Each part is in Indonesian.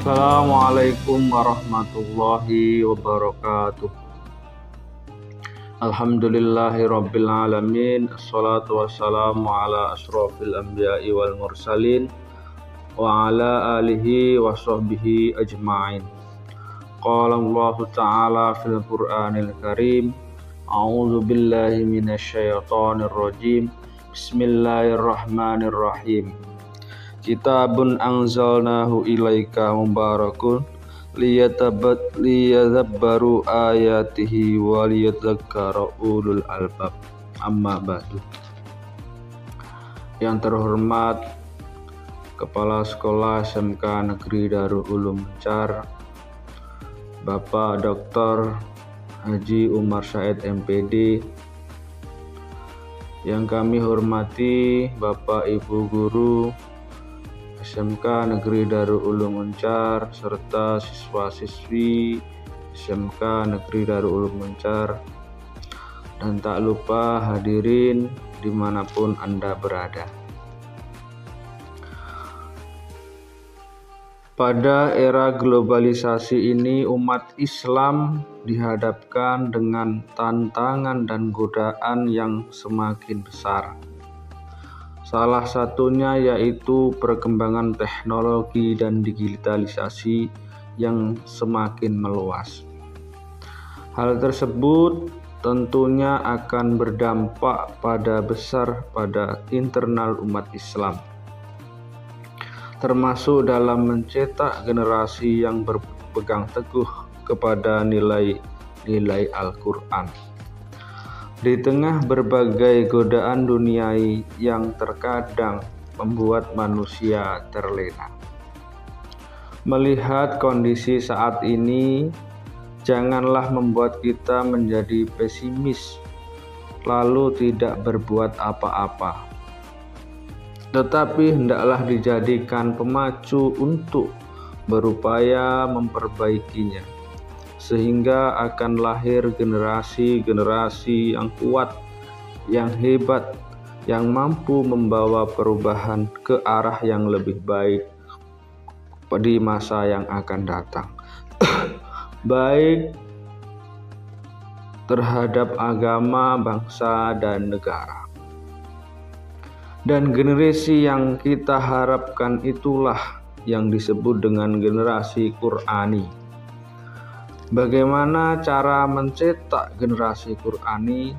Assalamualaikum warahmatullahi wabarakatuh. Alhamdulillahirabbil alamin. Assalatu wassalamu ala asrofil anbiya'i wal mursalin wa ala alihi wa sahbihi ajma'in. Qala Allah ta'ala fil Qur'anil Karim. A'udzu billahi minasyaitonir rajim. Bismillahirrahmanirrahim. Kitabun anzalnahu ilaika mubarakun liyadabbaru ayatihi wa liyadzakkara ulul albab. Amma ba'du. Yang terhormat Kepala Sekolah SMK Negeri Darul Ulum Mencar, Bapak Dr. Haji Umar Said MPD. Yang kami hormati Bapak Ibu Guru SMK Negeri Darul Ulum Mencar serta siswa-siswi SMK Negeri Darul Ulum Mencar, dan tak lupa hadirin dimanapun Anda berada. Pada era globalisasi ini, umat Islam dihadapkan dengan tantangan dan godaan yang semakin besar. Salah satunya yaitu perkembangan teknologi dan digitalisasi yang semakin meluas. Hal tersebut tentunya akan berdampak besar pada internal umat Islam, termasuk dalam mencetak generasi yang berpegang teguh kepada nilai-nilai Al-Quran. Di tengah berbagai godaan duniawi yang terkadang membuat manusia terlena. Melihat kondisi saat ini, janganlah membuat kita menjadi pesimis lalu tidak berbuat apa-apa. Tetapi hendaklah dijadikan pemacu untuk berupaya memperbaikinya, sehingga akan lahir generasi-generasi yang kuat, yang hebat, yang mampu membawa perubahan ke arah yang lebih baik di masa yang akan datang, baik terhadap agama, bangsa, dan negara. Dan generasi yang kita harapkan itulah yang disebut dengan generasi Qur'ani. Bagaimana cara mencetak generasi Qur'ani?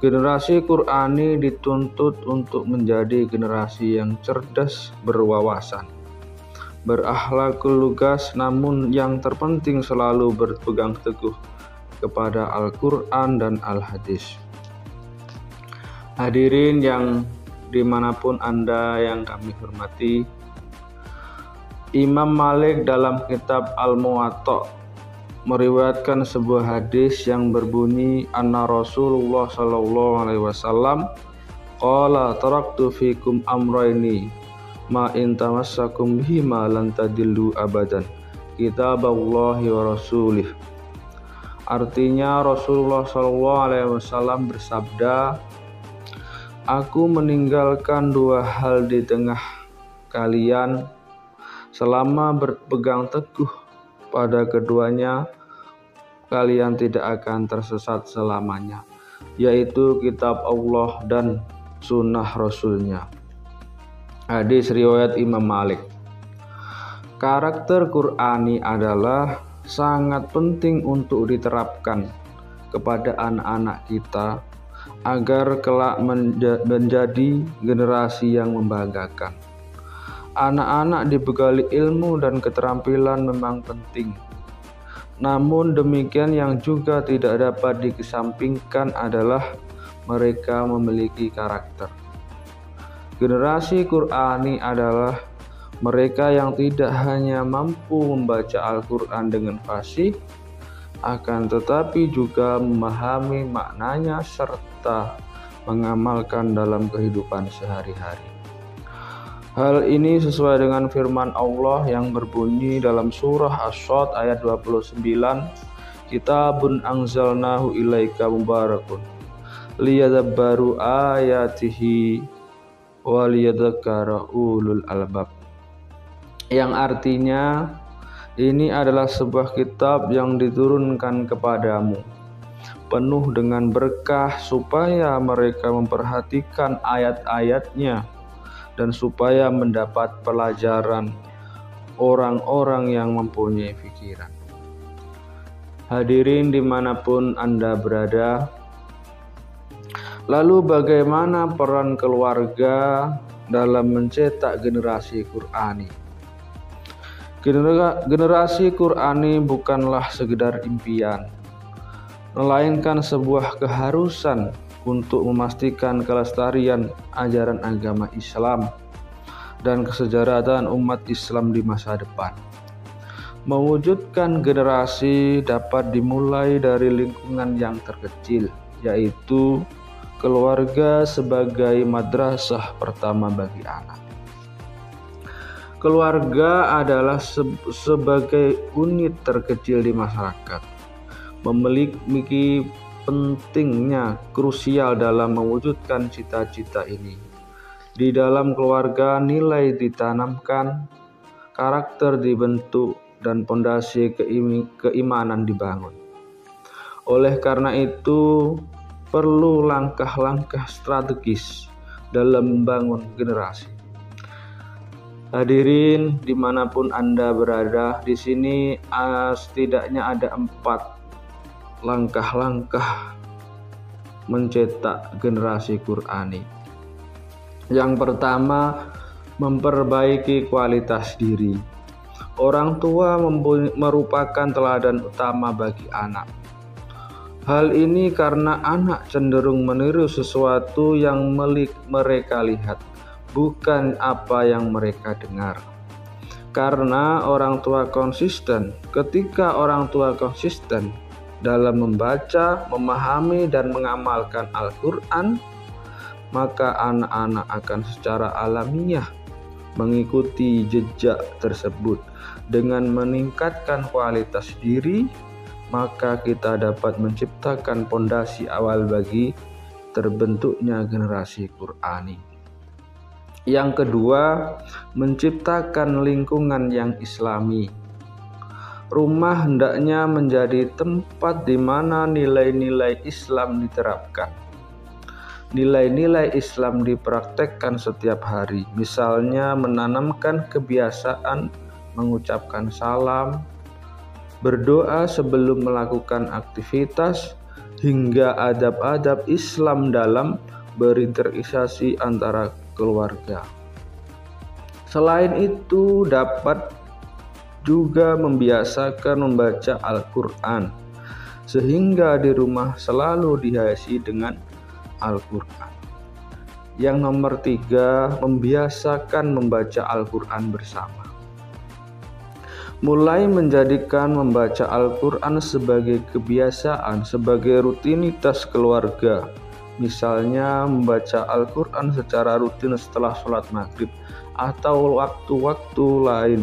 Generasi Qur'ani dituntut untuk menjadi generasi yang cerdas, berwawasan, berakhlakul lugas, namun yang terpenting selalu berpegang teguh kepada Al-Quran dan Al-Hadis. Hadirin yang dimanapun Anda yang kami hormati, Imam Malik dalam kitab Al-Muwatta meriwayatkan sebuah hadis yang berbunyi, anna Rasulullah sallallahu alaihi wasallam qala taraktu fikum amrayni ma in tamassakum bihima lan tadillu abadan, kitaballahi wa rasulih. Artinya Rasulullah sallallahu alaihi wasallam bersabda, aku meninggalkan dua hal di tengah kalian, selama berpegang teguh pada keduanya kalian tidak akan tersesat selamanya, yaitu kitab Allah dan sunnah Rasulnya. Hadis riwayat Imam Malik. Karakter Qur'ani adalah sangat penting untuk diterapkan kepada anak-anak kita agar kelak menjadi generasi yang membanggakan. Anak-anak dibekali ilmu dan keterampilan memang penting. Namun demikian yang juga tidak dapat dikesampingkan adalah mereka memiliki karakter. Generasi Qur'ani adalah mereka yang tidak hanya mampu membaca Al-Quran dengan fasih, akan tetapi juga memahami maknanya serta mengamalkan dalam kehidupan sehari-hari. Hal ini sesuai dengan firman Allah yang berbunyi dalam surah As-Shad ayat 29, Kitabun anzalnahu ilaika mubarakun liyadabbaru ayatihi wa liyadzakkara ulul albab. Yang artinya Ini adalah sebuah kitab yang diturunkan kepadamu, penuh dengan berkah supaya mereka memperhatikan ayat-ayatnya dan supaya mendapat pelajaran orang-orang yang mempunyai pikiran. Hadirin dimanapun Anda berada, lalu bagaimana peran keluarga dalam mencetak generasi Qur'ani? Generasi Qur'ani bukanlah sekedar impian, melainkan sebuah keharusan untuk memastikan kelestarian ajaran agama Islam dan kesejahteraan umat Islam di masa depan. Mewujudkan generasi dapat dimulai dari lingkungan yang terkecil, yaitu keluarga sebagai madrasah pertama bagi anak. Keluarga adalah sebagai unit terkecil di masyarakat, memiliki pentingnya krusial dalam mewujudkan cita-cita ini. Di dalam keluarga, nilai ditanamkan, karakter dibentuk, dan fondasi keimanan dibangun. Oleh karena itu, perlu langkah-langkah strategis dalam membangun generasi. Hadirin dimanapun Anda berada, di sini setidaknya ada 4 langkah-langkah mencetak generasi Qur'ani. Yang pertama, memperbaiki kualitas diri. Orang tua merupakan teladan utama bagi anak. Hal ini karena anak cenderung meniru sesuatu yang mereka lihat, bukan apa yang mereka dengar. Karena orang tua konsisten, ketika orang tua konsisten dalam membaca, memahami, dan mengamalkan Al-Quran, maka anak-anak akan secara alamiah mengikuti jejak tersebut. Dengan meningkatkan kualitas diri, maka kita dapat menciptakan fondasi awal bagi terbentuknya generasi Qur'ani. Yang kedua, menciptakan lingkungan yang islami. Rumah hendaknya menjadi tempat di mana nilai-nilai Islam diterapkan. Nilai-nilai Islam dipraktekkan setiap hari, misalnya menanamkan kebiasaan mengucapkan salam, berdoa sebelum melakukan aktivitas, hingga adab-adab Islam dalam berinteraksi antara keluarga. Selain itu, dapat juga membiasakan membaca Al-Quran, sehingga di rumah selalu dihiasi dengan Al-Quran. Yang nomor 3, membiasakan membaca Al-Quran bersama. Mulai menjadikan membaca Al-Quran sebagai kebiasaan, sebagai rutinitas keluarga. Misalnya membaca Al-Quran secara rutin setelah sholat maghrib atau waktu-waktu lain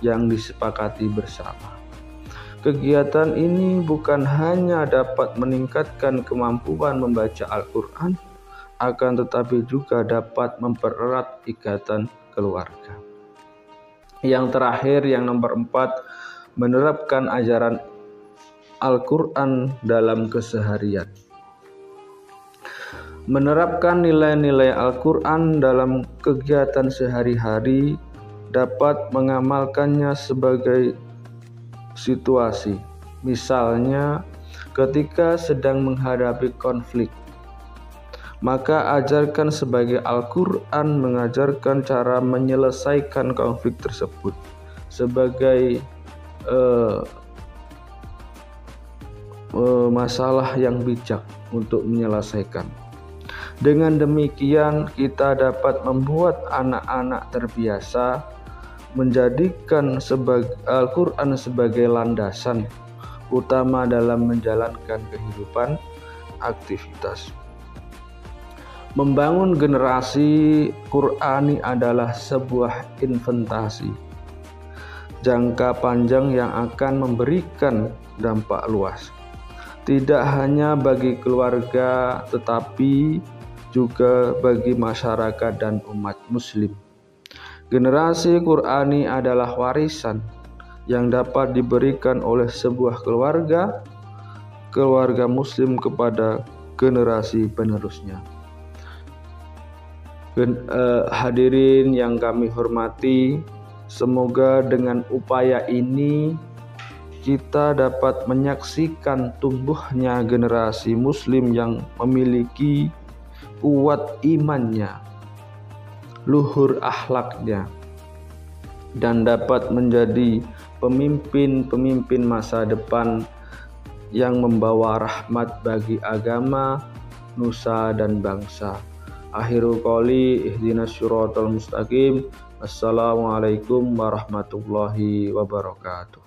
yang disepakati bersama. Kegiatan ini bukan hanya dapat meningkatkan kemampuan membaca Al-Quran, akan tetapi juga dapat mempererat ikatan keluarga. Yang terakhir, yang nomor 4, menerapkan ajaran Al-Quran dalam keseharian. Menerapkan nilai-nilai Al-Quran dalam kegiatan sehari-hari dapat mengamalkannya sebagai situasi. Misalnya, ketika sedang menghadapi konflik, maka ajarkan sebagai Al-Quran mengajarkan cara menyelesaikan konflik tersebut sebagai masalah yang bijak untuk menyelesaikan. Dengan demikian, kita dapat membuat anak-anak terbiasa menjadikan Al-Quran sebagai landasan utama dalam menjalankan kehidupan aktivitas. Membangun generasi Qur'ani adalah sebuah investasi jangka panjang yang akan memberikan dampak luas, tidak hanya bagi keluarga tetapi juga bagi masyarakat dan umat muslim. Generasi Qur'ani adalah warisan yang dapat diberikan oleh sebuah keluarga muslim kepada generasi penerusnya. Hadirin yang kami hormati, semoga dengan upaya ini kita dapat menyaksikan tumbuhnya generasi muslim yang memiliki kuat imannya, luhur akhlaknya, dan dapat menjadi pemimpin-pemimpin masa depan yang membawa rahmat bagi agama, nusa, dan bangsa. Akhirul qouli ihdinas syiratal mustaqim. Assalamualaikum warahmatullahi wabarakatuh.